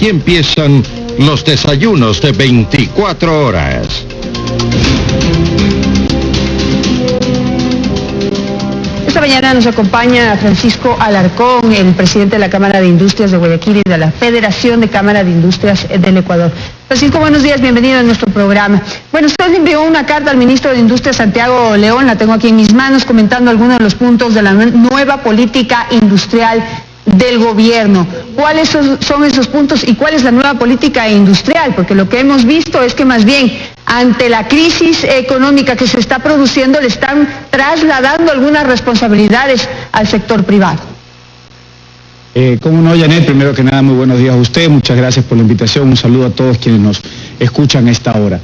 Aquí empiezan los desayunos de 24 horas. Esta mañana nos acompaña Francisco Alarcón, el presidente de la Cámara de Industrias de Guayaquil y de la Federación de Cámara de Industrias del Ecuador. Francisco, buenos días, bienvenido a nuestro programa. Bueno, usted le envió una carta al ministro de Industria, Santiago León, la tengo aquí en mis manos, comentando algunos de los puntos de la nueva política industrial del gobierno. ¿Cuáles son esos puntos y cuál es la nueva política industrial? Porque lo que hemos visto es que más bien ante la crisis económica que se está produciendo le están trasladando algunas responsabilidades al sector privado. Cómo no, Janet, primero que nada, muy buenos días a usted, muchas gracias por la invitación, un saludo a todos quienes nos escuchan a esta hora.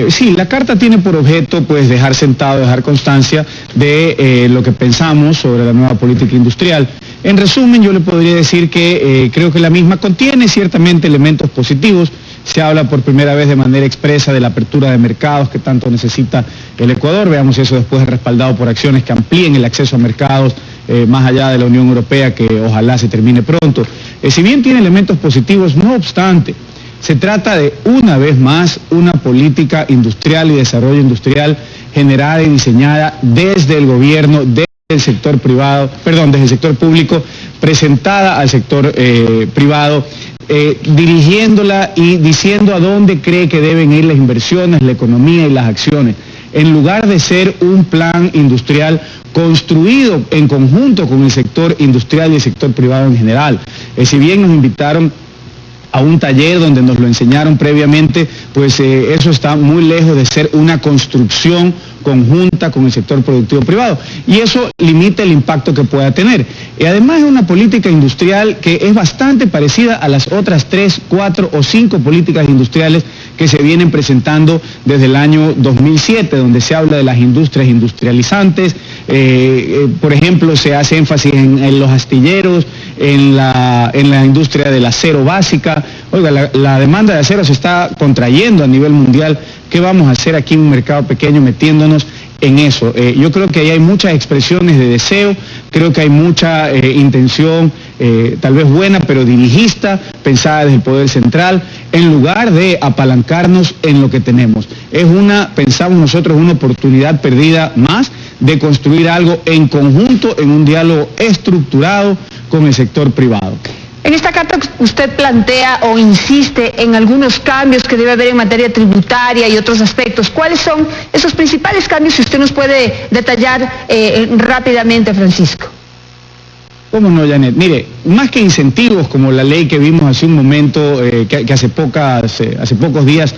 Sí, la carta tiene por objeto pues dejar sentado, dejar constancia de lo que pensamos sobre la nueva política industrial. En resumen, yo le podría decir que creo que la misma contiene ciertamente elementos positivos. Se habla por primera vez de manera expresa de la apertura de mercados que tanto necesita el Ecuador. Veamos eso después respaldado por acciones que amplíen el acceso a mercados más allá de la Unión Europea, que ojalá se termine pronto. Si bien tiene elementos positivos, no obstante, se trata de, una vez más, una política industrial y desarrollo industrial generada y diseñada desde el gobierno, desde el sector privado, desde el sector público, presentada al sector privado, dirigiéndola y diciendo a dónde cree que deben ir las inversiones, la economía y las acciones, en lugar de ser un plan industrial construido en conjunto con el sector industrial y el sector privado en general. Si bien nos invitaron a un taller donde nos lo enseñaron previamente, pues eso está muy lejos de ser una construcción conjunta con el sector productivo privado, y eso limita el impacto que pueda tener. Y además es una política industrial que es bastante parecida a las otras 3, 4 o 5 políticas industriales que se vienen presentando desde el año 2007, donde se habla de las industrias industrializantes. Por ejemplo, se hace énfasis en los astilleros, en la industria del acero básica. Oiga, la demanda de acero se está contrayendo a nivel mundial. ¿Qué vamos a hacer aquí en un mercado pequeño metiéndonos en eso? Yo creo que ahí hay muchas expresiones de deseo, creo que hay mucha intención, tal vez buena, pero dirigista, pensada desde el Poder Central, en lugar de apalancarnos en lo que tenemos. Pensamos nosotros, una oportunidad perdida más de construir algo en conjunto, en un diálogo estructurado con el sector privado. En esta carta usted plantea o insiste en algunos cambios que debe haber en materia tributaria y otros aspectos. ¿Cuáles son esos principales cambios, si usted nos puede detallar rápidamente, Francisco? ¿Cómo no, Janet? Mire, más que incentivos como la ley que vimos hace un momento, que hace pocos días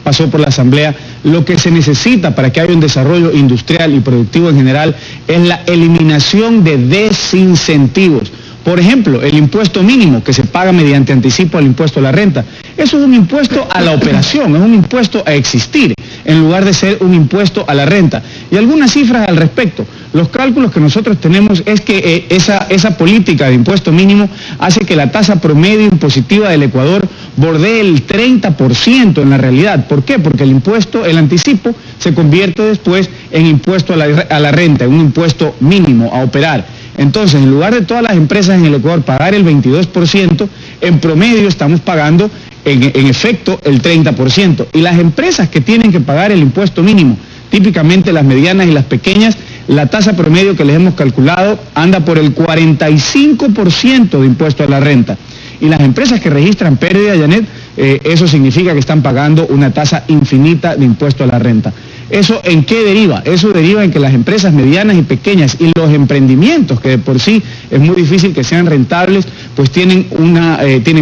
pasó por la Asamblea, lo que se necesita para que haya un desarrollo industrial y productivo en general es la eliminación de desincentivos. Por ejemplo, el impuesto mínimo que se paga mediante anticipo al impuesto a la renta. Eso es un impuesto a la operación, es un impuesto a existir, en lugar de ser un impuesto a la renta. Y algunas cifras al respecto. Los cálculos que nosotros tenemos es que esa política de impuesto mínimo hace que la tasa promedio impositiva del Ecuador bordee el 30% en la realidad. ¿Por qué? Porque el anticipo, se convierte después en impuesto a la renta, en un impuesto mínimo a operar. Entonces, en lugar de todas las empresas en el Ecuador pagar el 22%, en promedio estamos pagando en efecto el 30%. Y las empresas que tienen que pagar el impuesto mínimo, típicamente las medianas y las pequeñas, la tasa promedio que les hemos calculado anda por el 45% de impuesto a la renta. Y las empresas que registran pérdida, Janet, eso significa que están pagando una tasa infinita de impuesto a la renta. ¿Eso en qué deriva? Eso deriva en que las empresas medianas y pequeñas y los emprendimientos, que de por sí es muy difícil que sean rentables, pues tienen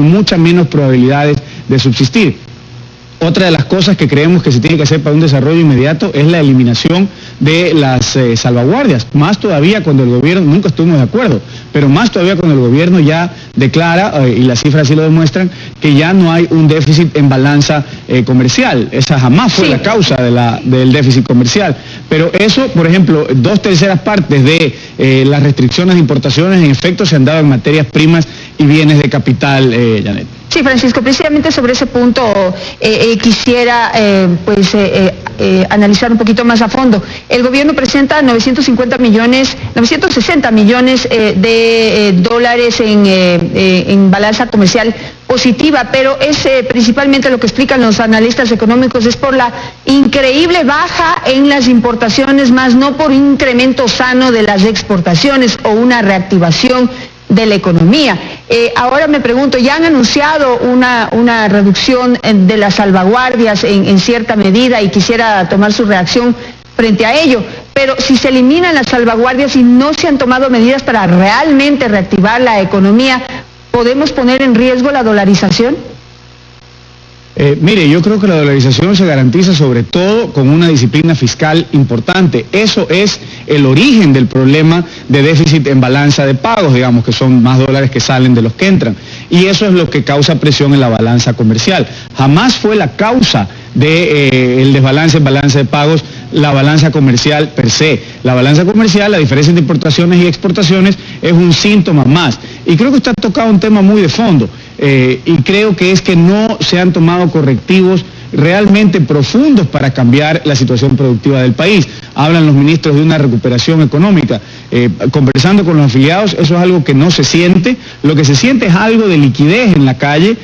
muchas menos probabilidades de subsistir. Otra de las cosas que creemos que se tiene que hacer para un desarrollo inmediato es la eliminación de las salvaguardias, más todavía cuando el gobierno, nunca estuvimos de acuerdo, pero más todavía cuando el gobierno ya declara, y las cifras así lo demuestran, que ya no hay un déficit en balanza comercial. Esa jamás fue la causa del déficit comercial. Pero eso, por ejemplo, 2/3 partes de las restricciones de importaciones en efecto se han dado en materias primas y bienes de capital, Janet. Sí, Francisco, precisamente sobre ese punto quisiera analizar un poquito más a fondo. El gobierno presenta 960 millones de dólares en balanza comercial positiva, pero es principalmente lo que explican los analistas económicos, es por la increíble baja en las importaciones, más no por un incremento sano de las exportaciones o una reactivación de la economía. Ahora me pregunto, ya han anunciado una reducción de las salvaguardias en cierta medida y quisiera tomar su reacción frente a ello, pero si se eliminan las salvaguardias y no se han tomado medidas para realmente reactivar la economía, ¿podemos poner en riesgo la dolarización? Mire, yo creo que la dolarización se garantiza sobre todo con una disciplina fiscal importante. Eso es el origen del problema de déficit en balanza de pagos, digamos, que son más dólares que salen de los que entran. Y eso es lo que causa presión en la balanza comercial. Jamás fue la causa del desbalance en balanza de pagos la balanza comercial per se. La balanza comercial, la diferencia entre importaciones y exportaciones, es un síntoma más. Y creo que usted ha tocado un tema muy de fondo. Y creo que es que no se han tomado correctivos realmente profundos para cambiar la situación productiva del país. Hablan los ministros de una recuperación económica. Conversando con los afiliados, eso es algo que no se siente. Lo que se siente es algo de liquidez en la calle,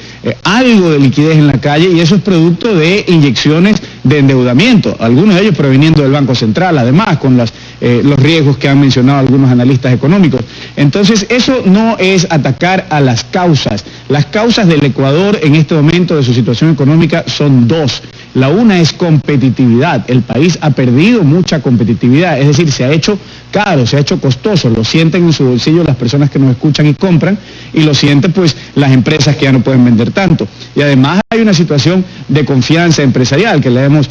y eso es producto de inyecciones de endeudamiento, algunos de ellos proveniendo del Banco Central, además, con los riesgos que han mencionado algunos analistas económicos. Entonces, eso no es atacar a las causas. Las causas del Ecuador en este momento de su situación económica son dos. La una es competitividad. El país ha perdido mucha competitividad, es decir, se ha hecho caro, se ha hecho costoso, lo sienten en su bolsillo las personas que nos escuchan y compran, y lo sienten pues las empresas que ya no pueden vender tanto. Y además hay una situación de confianza empresarial que le hemos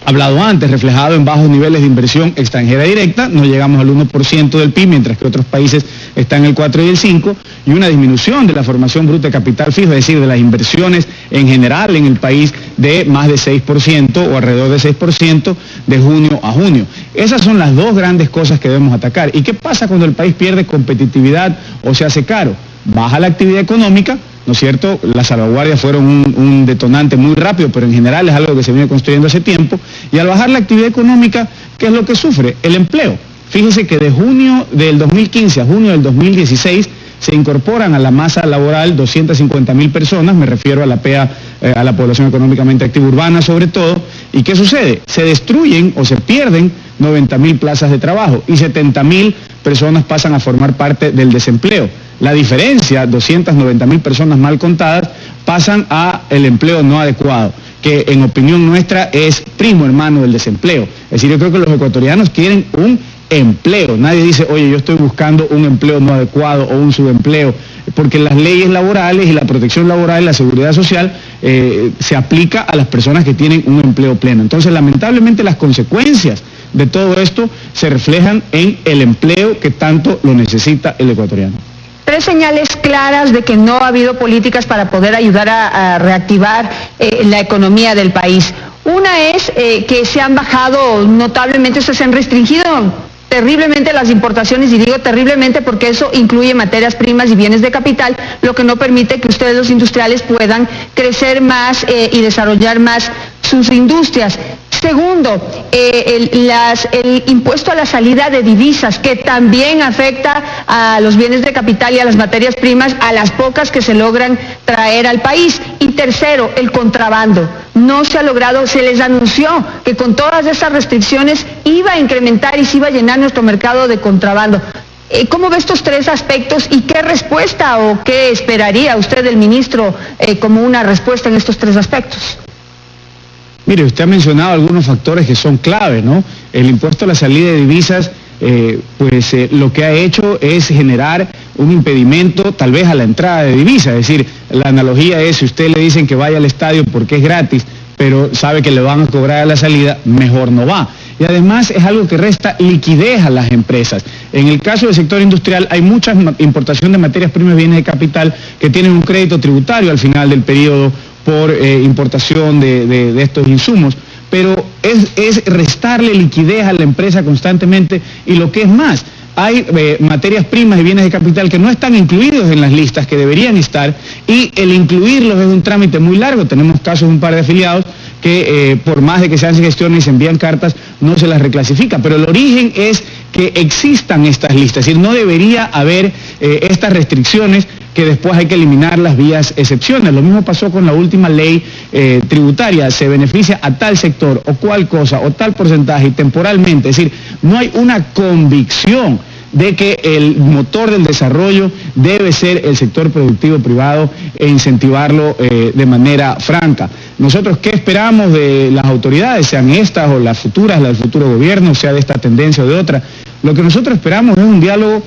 hablado antes, reflejado en bajos niveles de inversión extranjera directa. No llegamos al 1% del PIB, mientras que otros países están en el 4 y el 5, y una disminución de la formación bruta de capital fijo, es decir, de las inversiones en general en el país, de más de 6% o alrededor de 6% de junio a junio. Esas son las dos grandes cosas que debemos atacar. ¿Y qué pasa cuando el país pierde competitividad o se hace caro? Baja la actividad económica, ¿no es cierto? Las salvaguardias fueron un detonante muy rápido, pero en general es algo que se viene construyendo hace tiempo. Y al bajar la actividad económica, ¿qué es lo que sufre? El empleo. Fíjese que de junio del 2015 a junio del 2016 se incorporan a la masa laboral 250.000 personas, me refiero a la PEA, a la población económicamente activa urbana sobre todo. ¿Y qué sucede? Se destruyen o se pierden 90.000 plazas de trabajo y 70.000 personas pasan a formar parte del desempleo. La diferencia, 290.000 personas mal contadas, pasan a el empleo no adecuado, que en opinión nuestra es primo hermano del desempleo. Es decir, yo creo que los ecuatorianos quieren un empleo. Nadie dice, oye, yo estoy buscando un empleo no adecuado o un subempleo, porque las leyes laborales y la protección laboral y la seguridad social se aplica a las personas que tienen un empleo pleno. Entonces, lamentablemente, las consecuencias de todo esto se reflejan en el empleo que tanto lo necesita el ecuatoriano. Tres señales claras de que no ha habido políticas para poder ayudar a reactivar la economía del país. Una es que se han bajado notablemente, se han restringido terriblemente las importaciones, y digo terriblemente porque eso incluye materias primas y bienes de capital, lo que no permite que ustedes los industriales puedan crecer más y desarrollar más sus industrias. Segundo, el impuesto a la salida de divisas, que también afecta a los bienes de capital y a las materias primas, a las pocas que se logran traer al país. Y tercero, el contrabando. No se ha logrado, se les anunció que con todas esas restricciones iba a incrementar y se iba a llenar nuestro mercado de contrabando. ¿Cómo ve estos tres aspectos y qué respuesta o qué esperaría usted del ministro como una respuesta en estos tres aspectos? Mire, usted ha mencionado algunos factores que son clave, ¿no? El impuesto a la salida de divisas, lo que ha hecho es generar un impedimento tal vez a la entrada de divisas. Es decir, la analogía es, si usted le dicen que vaya al estadio porque es gratis, pero sabe que le van a cobrar a la salida, mejor no va. Y además es algo que resta liquidez a las empresas. En el caso del sector industrial hay mucha importación de materias primas y bienes de capital que tienen un crédito tributario al final del periodo por importación de estos insumos, pero es restarle liquidez a la empresa constantemente, y lo que es más, hay materias primas y bienes de capital que no están incluidos en las listas que deberían estar, y el incluirlos es un trámite muy largo. Tenemos casos de un par de afiliados que por más de que se hacen gestiones y se envían cartas, no se las reclasifica. Pero el origen es que existan estas listas, es decir, no debería haber estas restricciones que después hay que eliminar las vías excepciones. Lo mismo pasó con la última ley tributaria, se beneficia a tal sector o cual cosa o tal porcentaje y temporalmente, es decir, no hay una convicción de que el motor del desarrollo debe ser el sector productivo privado e incentivarlo de manera franca. Nosotros, ¿qué esperamos de las autoridades, sean estas o las futuras, las del futuro gobierno, sea de esta tendencia o de otra? Lo que nosotros esperamos es un diálogo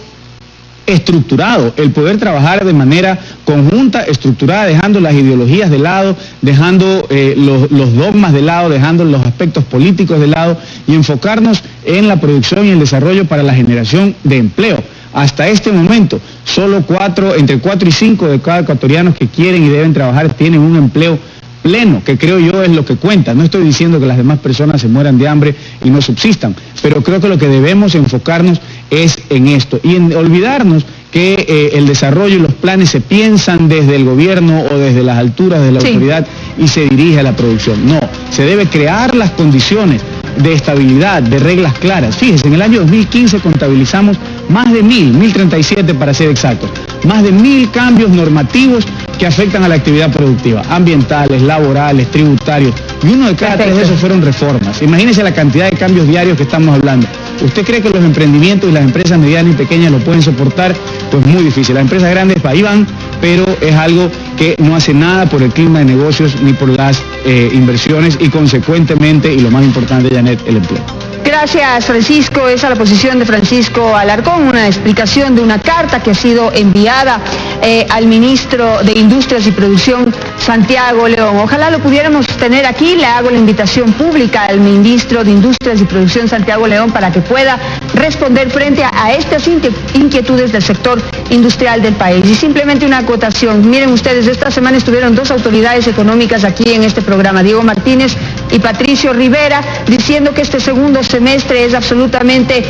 estructurado, el poder trabajar de manera conjunta, estructurada, dejando las ideologías de lado, dejando los dogmas de lado, dejando los aspectos políticos de lado y enfocarnos en la producción y el desarrollo para la generación de empleo. Hasta este momento, solo entre 4 y 5 de cada ecuatorianos que quieren y deben trabajar tienen un empleo pleno, que creo yo es lo que cuenta. No estoy diciendo que las demás personas se mueran de hambre y no subsistan, pero creo que lo que debemos enfocarnos es en esto y en olvidarnos que el desarrollo y los planes se piensan desde el gobierno o desde las alturas de la autoridad y se dirige a la producción. No, se debe crear las condiciones de estabilidad, de reglas claras. Fíjense, en el año 2015 contabilizamos más de 1037 para ser exactos, más de 1000 cambios normativos que afectan a la actividad productiva, ambientales, laborales, tributarios, y uno de cada 3 de esos fueron reformas. Imagínense la cantidad de cambios diarios que estamos hablando. ¿Usted cree que los emprendimientos y las empresas medianas y pequeñas lo pueden soportar? Pues muy difícil. Las empresas grandes ahí van, pero es algo que no hace nada por el clima de negocios ni por las inversiones y consecuentemente, y lo más importante, Janet, el empleo. Gracias, Francisco. Esa es la posición de Francisco Alarcón, una explicación de una carta que ha sido enviada al ministro de Industrias y Producción, Santiago León. Ojalá lo pudiéramos tener aquí. Le hago la invitación pública al ministro de Industrias y Producción, Santiago León, para que pueda responder frente a estas inquietudes del sector industrial del país. Y simplemente una acotación. Miren ustedes, esta semana estuvieron 2 autoridades económicas aquí en este programa, Diego Martínez y Patricio Rivera, diciendo que este segundo semestre es absolutamente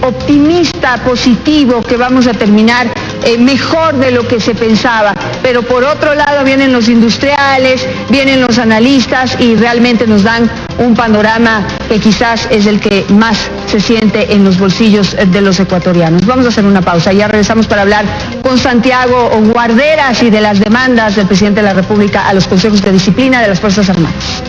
optimista, positivo, que vamos a terminar mejor de lo que se pensaba. Pero por otro lado vienen los industriales, vienen los analistas y realmente nos dan un panorama que quizás es el que más se siente en los bolsillos de los ecuatorianos. Vamos a hacer una pausa, ya regresamos para hablar con Santiago Guarderas y de las demandas del presidente de la República a los consejos de disciplina de las Fuerzas Armadas.